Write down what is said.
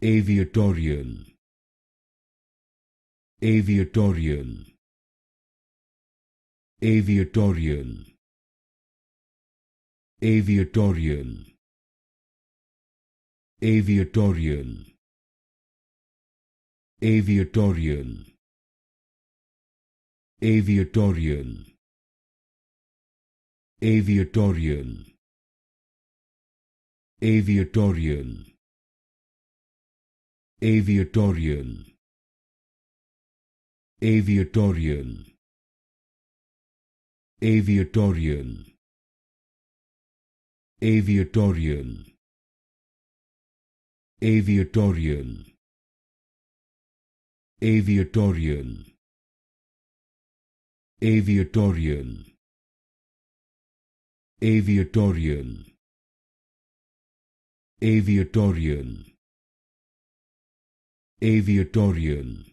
Aviatorial, Aviatorial, Aviatorial, Aviatorial, Aviatorial, Aviatorial, Aviatorial, Aviatorial, Aviatorial, Aviatorial, Aviatorial, Aviatorial, Aviatorial, Aviatorial, Aviatorial, Aviatorial, Aviatorial, Aviatorial, Aviatorial,